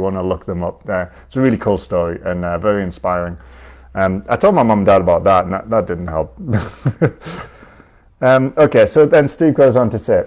want to look them up. It's a really cool story and very inspiring. I told my mum and dad about that, and that didn't help. Okay, so then Steve goes on to say,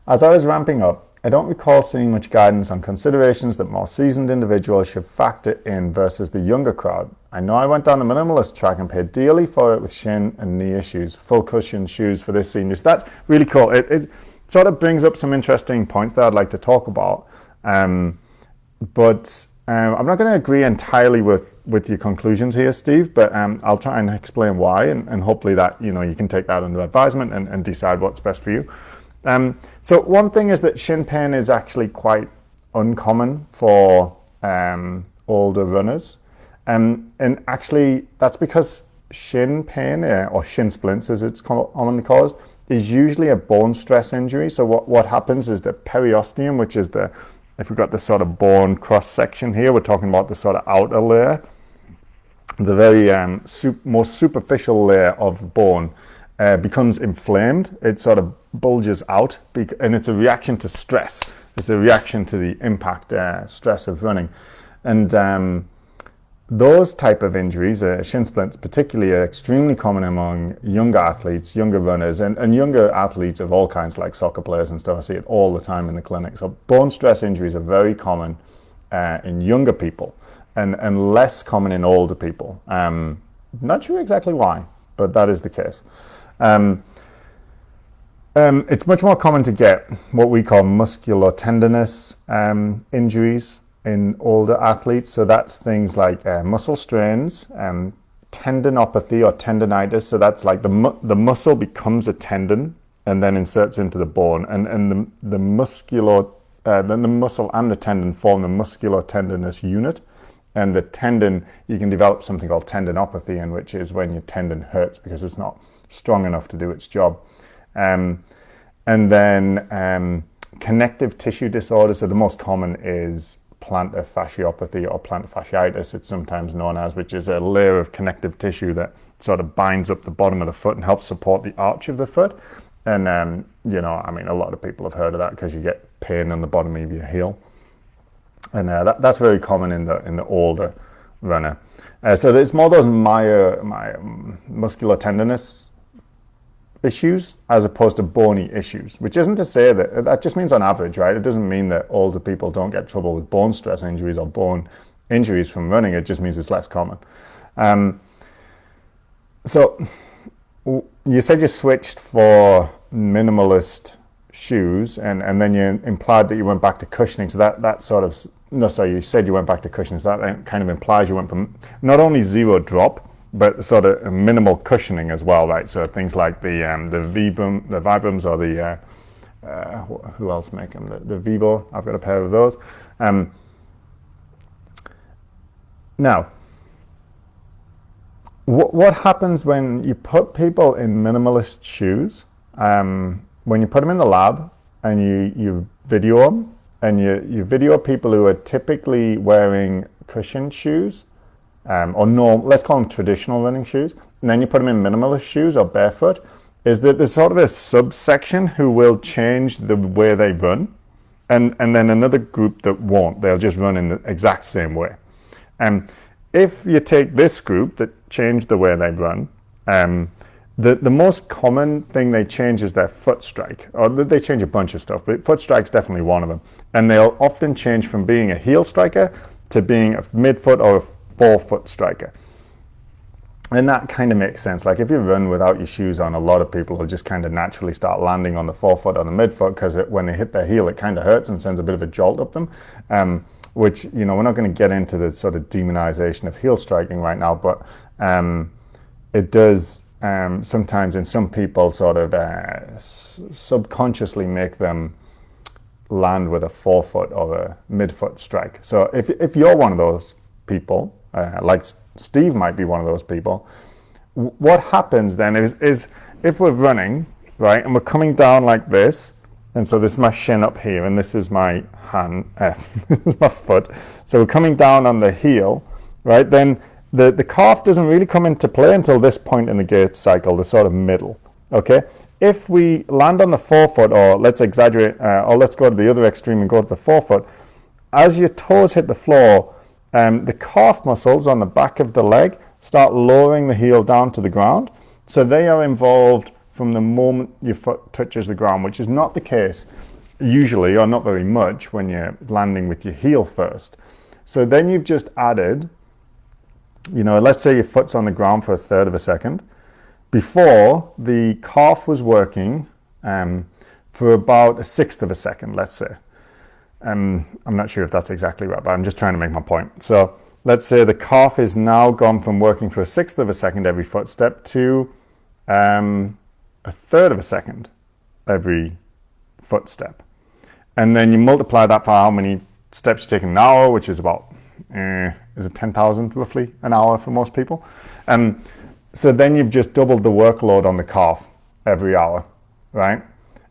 as I was ramping up, I don't recall seeing much guidance on considerations that more seasoned individuals should factor in versus the younger crowd. I know I went down the minimalist track and paid dearly for it with shin and knee issues, full cushion shoes for this seniors. That's really cool. It sort of brings up some interesting points that I'd like to talk about. But I'm not going to agree entirely with your conclusions here, Steve, but I'll try and explain why, and hopefully that, you can take that under advisement and decide what's best for you. So one thing is that shin pain is actually quite uncommon for older runners. And actually that's because shin pain, or shin splints as it's commonly caused, is usually a bone stress injury. So what happens is the periosteum, which is if we've got this sort of bone cross section here, we're talking about the sort of outer layer, the very most superficial layer of bone becomes inflamed. It sort of bulges out, and it's a reaction to stress. It's a reaction to the impact stress of running. And those type of injuries, shin splints particularly, are extremely common among younger athletes, younger runners, and younger athletes of all kinds, like soccer players and stuff. I see it all the time in the clinic. So bone stress injuries are very common in younger people and less common in older people. Not sure exactly why, but that is the case. It's much more common to get what we call musculotendinous injuries in older athletes. So that's things like muscle strains, tendinopathy or tendinitis. So that's like the muscle becomes a tendon and then inserts into the bone, and the muscle and the tendon form the musculotendinous unit. And the tendon, you can develop something called tendinopathy, in which is when your tendon hurts because it's not strong enough to do its job. And then connective tissue disorders. So the most common is plantar fasciopathy or plantar fasciitis, it's sometimes known as, which is a layer of connective tissue that sort of binds up the bottom of the foot and helps support the arch of the foot. And a lot of people have heard of that because you get pain on the bottom of your heel. And that's very common in the older runner. So there's more those musculotendinous issues as opposed to bony issues, which isn't to say that just means on average, right? It doesn't mean that older people don't get trouble with bone stress injuries or bone injuries from running. It just means it's less common. So you said you switched for minimalist shoes, and then you implied that you went back to cushioning. So that sort of, no, sorry, you said you went back to cushioning. So that kind of implies you went from not only zero drop, but sort of minimal cushioning as well, right? So things like the Vibrams, or the who else make them? The Vivo. I've got a pair of those. Now, what happens when you put people in minimalist shoes? When you put them in the lab and you video them, and you video people who are typically wearing cushioned shoes, let's call them traditional running shoes, and then you put them in minimalist shoes or barefoot, is that there's sort of a subsection who will change the way they run, and then another group that won't. They'll just run in the exact same way. If you take this group that change the way they run, the most common thing they change is their foot strike, or they change a bunch of stuff, but foot strike's definitely one of them. And they'll often change from being a heel striker to being a midfoot or a forefoot striker. And that kind of makes sense. Like if you run without your shoes on, a lot of people will just kind of naturally start landing on the forefoot or the midfoot, because when they hit their heel, it kind of hurts and sends a bit of a jolt up them. Which, we're not going to get into the sort of demonization of heel striking right now, but it does sometimes in some people sort of subconsciously make them land with a forefoot or a midfoot strike. So if you're one of those people, like Steve might be one of those people, what happens then is if we're running, right, and we're coming down like this, and so this is my shin up here, and this is my hand, my foot. So we're coming down on the heel, right? Then the calf doesn't really come into play until this point in the gait cycle, the sort of middle, okay? If we land on the forefoot, or let's exaggerate, or let's go to the other extreme and go to the forefoot, as your toes hit the floor, the calf muscles on the back of the leg start lowering the heel down to the ground. So they are involved from the moment your foot touches the ground, which is not the case usually, or not very much, when you're landing with your heel first. So then you've just added, let's say your foot's on the ground for a third of a second. Before, the calf was working for about a sixth of a second, let's say. I'm not sure if that's exactly right, but I'm just trying to make my point. So let's say the calf is now gone from working for a sixth of a second every footstep to a third of a second every footstep. And then you multiply that for how many steps you take in an hour, which is about, is it 10,000 roughly an hour for most people? So then you've just doubled the workload on the calf every hour, right?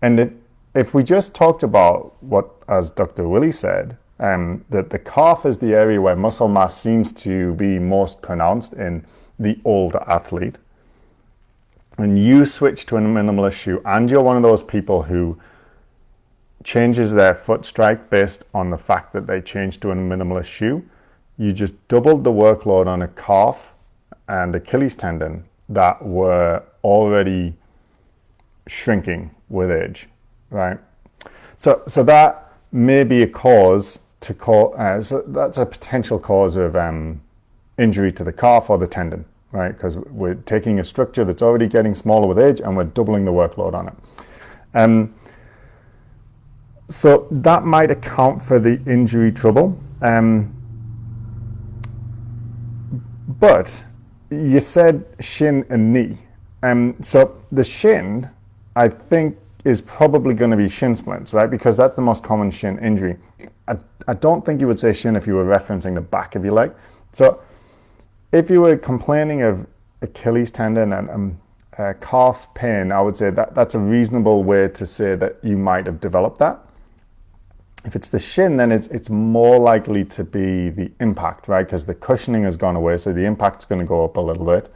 And if we just talked about what, as Dr. Willie said, that the calf is the area where muscle mass seems to be most pronounced in the older athlete. When you switch to a minimalist shoe and you're one of those people who changes their foot strike based on the fact that they changed to a minimalist shoe, you just doubled the workload on a calf and Achilles tendon that were already shrinking with age, right? So that may be a cause to so that's a potential cause of injury to the calf or the tendon, right? Because we're taking a structure that's already getting smaller with age and we're doubling the workload on it. So that might account for the injury trouble. But you said shin and knee. So the shin, I think, is probably going to be shin splints, right? Because that's the most common shin injury. I don't think you would say shin if you were referencing the back of your leg. So if you were complaining of Achilles tendon and calf pain, I would say that's a reasonable way to say that you might have developed that. If it's the shin, then it's more likely to be the impact, right? Because the cushioning has gone away, so the impact's going to go up a little bit.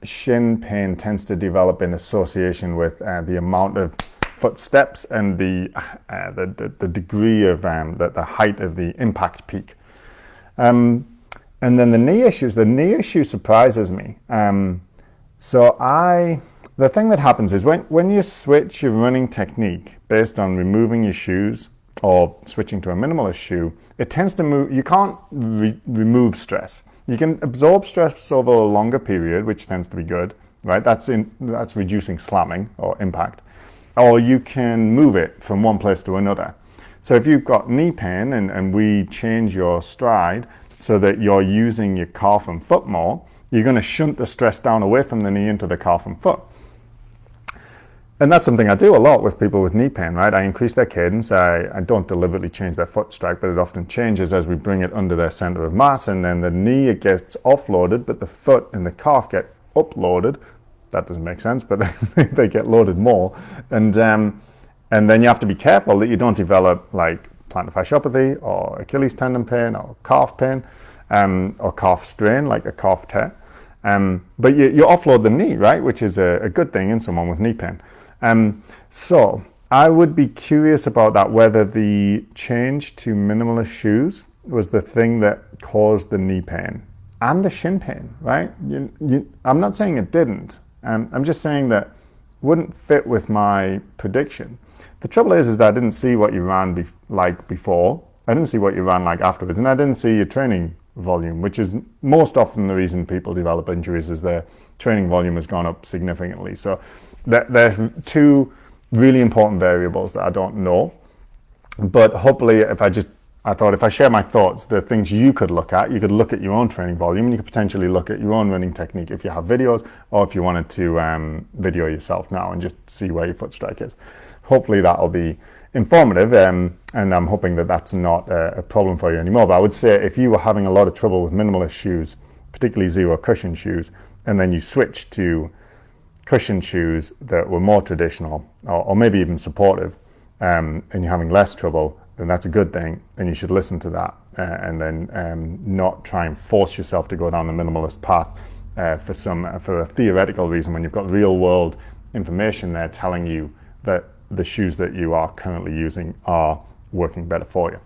Shin pain tends to develop in association with the amount of footsteps and the degree of the height of the impact peak. And then the knee issue surprises me. The thing that happens is when you switch your running technique based on removing your shoes or switching to a minimalist shoe, it tends to move. You can't remove stress. You can absorb stress over a longer period, which tends to be good, right? That's reducing slamming or impact. Or you can move it from one place to another. So if you've got knee pain and we change your stride so that you're using your calf and foot more, you're going to shunt the stress down away from the knee into the calf and foot. And that's something I do a lot with people with knee pain, right? I increase their cadence. I don't deliberately change their foot strike, but it often changes as we bring it under their center of mass. And then the knee, it gets offloaded, but the foot and the calf get uploaded. That doesn't make sense, but they get loaded more. And then you have to be careful that you don't develop like plantar fasciopathy or Achilles tendon pain or calf pain or calf strain, like a calf tear. But you offload the knee, right? Which is a good thing in someone with knee pain. So I would be curious about that, whether the change to minimalist shoes was the thing that caused the knee pain and the shin pain, right? I'm not saying it didn't. I'm just saying that wouldn't fit with my prediction. The trouble is that I didn't see what you ran like before. I didn't see what you ran like afterwards, and I didn't see your training volume, which is most often the reason people develop injuries, is their training volume has gone up significantly. So there are two really important variables that I don't know. But hopefully, I thought if I share my thoughts, the things you could look at your own training volume, and you could potentially look at your own running technique if you have videos, or if you wanted to video yourself now and just see where your foot strike is. Hopefully that'll be informative, and I'm hoping that that's not a problem for you anymore. But I would say if you were having a lot of trouble with minimalist shoes, particularly zero cushion shoes, and then you switched to cushion shoes that were more traditional or maybe even supportive, and you're having less trouble, then that's a good thing, and you should listen to that and then not try and force yourself to go down the minimalist path for a theoretical reason, when you've got real world information there telling you that the shoes that you are currently using are working better for you.